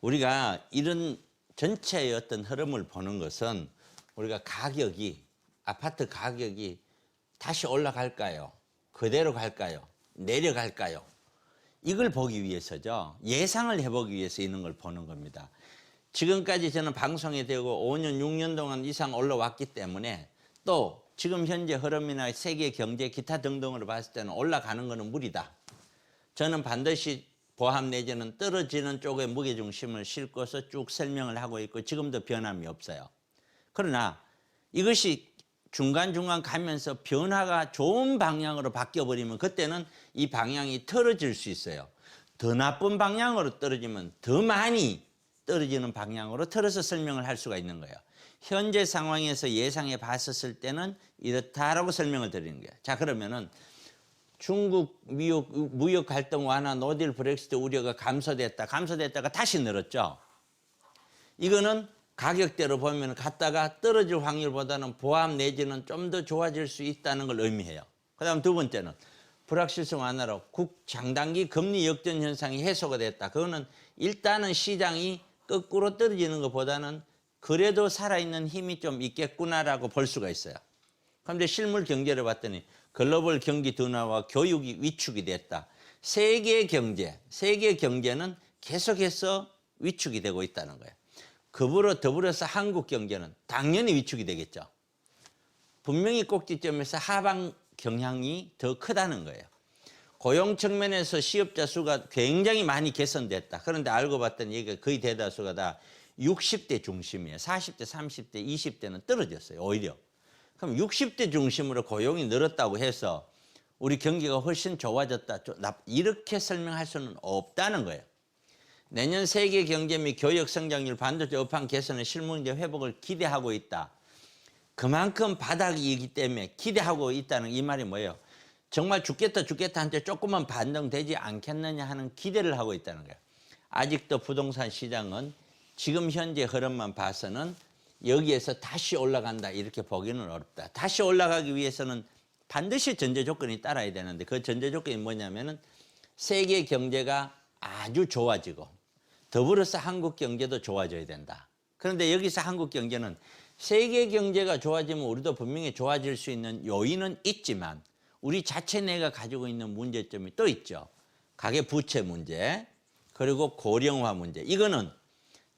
우리가 이런 전체의 어떤 흐름을 보는 것은 우리가 아파트 가격이 다시 올라갈까요? 그대로 갈까요? 내려갈까요? 이걸 보기 위해서죠. 예상을 해보기 위해서 이런 걸 보는 겁니다. 지금까지 저는 방송에 되고 5년, 6년 동안 이상 올라왔기 때문에 또 지금 현재 흐름이나 세계 경제 기타 등등으로 봤을 때는 올라가는 것은 무리다. 저는 반드시 보합 내지는 떨어지는 쪽에 무게중심을 싣고서 쭉 설명을 하고 있고 지금도 변함이 없어요. 그러나 이것이 중간중간 가면서 변화가 좋은 방향으로 바뀌어버리면 그때는 이 방향이 틀어질 수 있어요. 더 나쁜 방향으로 떨어지면 더 많이 떨어지는 방향으로 틀어서 설명을 할 수가 있는 거예요. 현재 상황에서 예상해 봤었을 때는 이렇다라고 설명을 드리는 거예요. 자, 그러면은 중국 무역 갈등 완화, 노딜 브렉시트 우려가 감소됐다가 다시 늘었죠. 이거는 가격대로 보면 갔다가 떨어질 확률보다는 보합 내지는 좀 더 좋아질 수 있다는 걸 의미해요. 그 다음 두 번째는 불확실성 완화로 장단기 금리 역전 현상이 해소가 됐다. 그거는 일단은 시장이 거꾸로 떨어지는 것보다는 그래도 살아있는 힘이 좀 있겠구나라고 볼 수가 있어요. 그런데 실물 경제를 봤더니 글로벌 경기 둔화와 교육이 위축이 됐다. 세계 경제는 계속해서 위축이 되고 있다는 거예요. 더불어서 한국 경제는 당연히 위축이 되겠죠. 분명히 꼭지점에서 하방 경향이 더 크다는 거예요. 고용 측면에서 시업자 수가 굉장히 많이 개선됐다. 그런데 알고 봤더니 이게 거의 대다수가 다 60대 중심이에요. 40대, 30대, 20대는 떨어졌어요. 오히려. 그럼 60대 중심으로 고용이 늘었다고 해서 우리 경기가 훨씬 좋아졌다. 이렇게 설명할 수는 없다는 거예요. 내년 세계 경제 및 교역 성장률 반도체 업황 개선의 실물경제 회복을 기대하고 있다. 그만큼 바닥이기 때문에 기대하고 있다는 이 말이 뭐예요? 정말 죽겠다 한테 조금만 반등되지 않겠느냐 하는 기대를 하고 있다는 거예요. 아직도 부동산 시장은 지금 현재 흐름만 봐서는 여기에서 다시 올라간다 이렇게 보기는 어렵다. 다시 올라가기 위해서는 반드시 전제 조건이 따라야 되는데 그 전제 조건이 뭐냐면은 세계 경제가 아주 좋아지고 더불어서 한국 경제도 좋아져야 된다. 그런데 여기서 한국 경제는 세계 경제가 좋아지면 우리도 분명히 좋아질 수 있는 요인은 있지만 우리 자체 내가 가지고 있는 문제점이 또 있죠. 가계부채 문제 그리고 고령화 문제. 이거는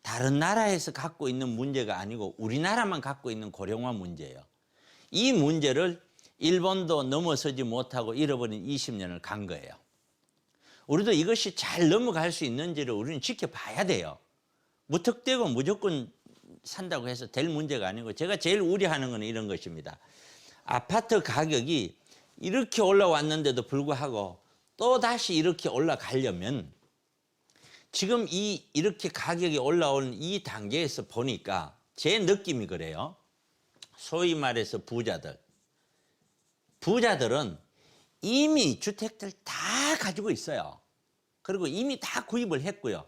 다른 나라에서 갖고 있는 문제가 아니고 우리나라만 갖고 있는 고령화 문제예요. 이 문제를 일본도 넘어서지 못하고 잃어버린 20년을 간 거예요. 우리도 이것이 잘 넘어갈 수 있는지를 우리는 지켜봐야 돼요. 무턱대고 무조건 산다고 해서 될 문제가 아니고 제가 제일 우려하는 건 이런 것입니다. 아파트 가격이 이렇게 올라왔는데도 불구하고 또 다시 이렇게 올라가려면 지금 이렇게 가격이 올라오는 이 단계에서 보니까 제 느낌이 그래요. 소위 말해서 부자들은 이미 주택들 다 가지고 있어요. 그리고 이미 다 구입을 했고요.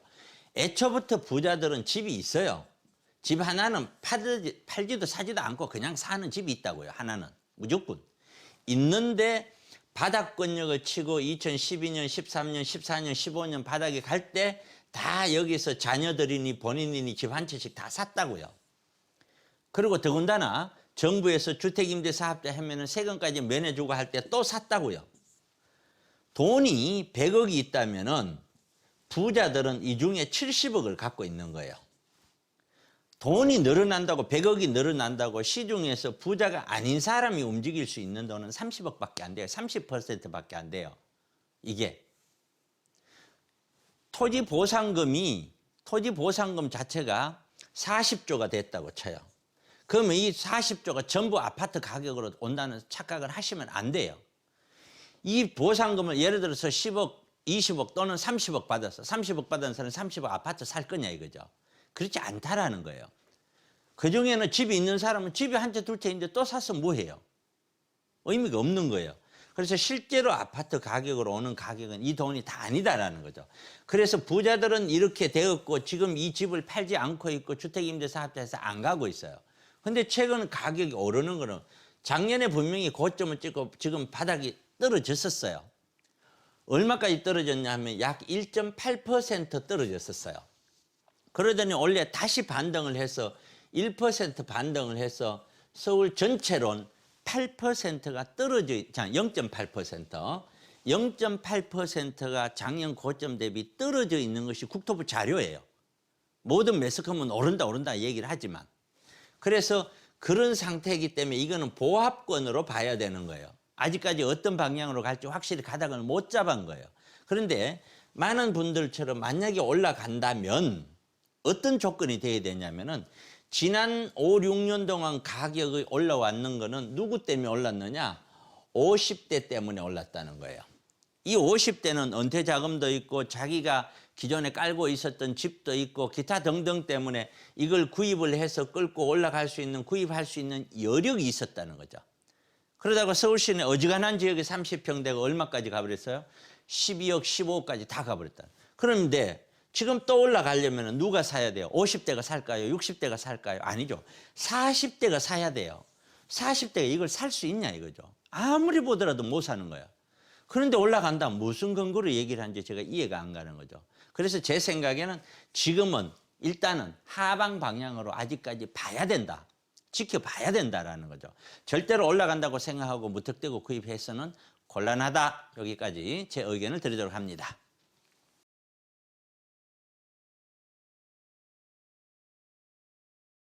애초부터 부자들은 집이 있어요. 집 하나는 팔지도 사지도 않고 그냥 사는 집이 있다고요. 하나는 무조건 있는데 바닥권력을 치고 2012년, 13년, 14년, 15년 바닥에 갈 때 다 여기서 자녀들이니 본인이니 집 한 채씩 다 샀다고요. 그리고 더군다나 정부에서 주택임대사업자 하면은 세금까지 면해주고 할 때 또 샀다고요. 돈이 100억이 있다면은 부자들은 이 중에 70억을 갖고 있는 거예요. 돈이 늘어난다고 100억이 늘어난다고 시중에서 부자가 아닌 사람이 움직일 수 있는 돈은 30억밖에 안 돼요. 30%밖에 안 돼요. 이게 토지보상금 자체가 40조가 됐다고 쳐요. 그러면 이 40조가 전부 아파트 가격으로 온다는 착각을 하시면 안 돼요. 이 보상금을 예를 들어서 10억, 20억 또는 30억 받았어. 30억 받은 사람은 30억 아파트 살 거냐 이거죠. 그렇지 않다라는 거예요. 그중에는 집이 있는 사람은 집이 한 채 둘 채 있는데 또 사서 뭐해요? 의미가 없는 거예요. 그래서 실제로 아파트 가격으로 오는 가격은 이 돈이 다 아니다라는 거죠. 그래서 부자들은 이렇게 되었고 지금 이 집을 팔지 않고 있고 주택임대사업자에서 안 가고 있어요. 근데 최근 가격이 오르는 거는 작년에 분명히 고점을 찍고 지금 바닥이 떨어졌었어요. 얼마까지 떨어졌냐 하면 약 1.8% 떨어졌었어요. 그러더니 원래 다시 반등을 해서 1% 반등을 해서 서울 전체론 8%가 떨어져, 0.8%, 0.8%가 작년 고점 대비 떨어져 있는 것이 국토부 자료예요. 모든 매스컴은 오른다 얘기를 하지만. 그래서 그런 상태이기 때문에 이거는 보합권으로 봐야 되는 거예요. 아직까지 어떤 방향으로 갈지 확실히 가닥을 못 잡은 거예요. 그런데 많은 분들처럼 만약에 올라간다면 어떤 조건이 돼야 되냐면은 지난 5, 6년 동안 가격이 올라왔는 거는 누구 때문에 올랐느냐? 50대 때문에 올랐다는 거예요. 이 50대는 은퇴 자금도 있고 자기가 기존에 깔고 있었던 집도 있고 기타 등등 때문에 이걸 구입을 해서 끌고 올라갈 수 있는, 구입할 수 있는 여력이 있었다는 거죠. 그러다가 서울 시내 어지간한 지역에 30평대가 얼마까지 가버렸어요? 12억, 15억까지 다 가버렸다. 그런데 지금 또 올라가려면 누가 사야 돼요? 50대가 살까요? 60대가 살까요? 아니죠. 40대가 사야 돼요. 40대가 이걸 살 수 있냐 이거죠. 아무리 보더라도 못 사는 거예요. 그런데 올라간다 무슨 근거로 얘기를 하는지 제가 이해가 안 가는 거죠. 그래서 제 생각에는 지금은 일단은 하방 방향으로 아직까지 봐야 된다. 지켜봐야 된다라는 거죠. 절대로 올라간다고 생각하고 무턱대고 구입해서는 곤란하다. 여기까지 제 의견을 드리도록 합니다.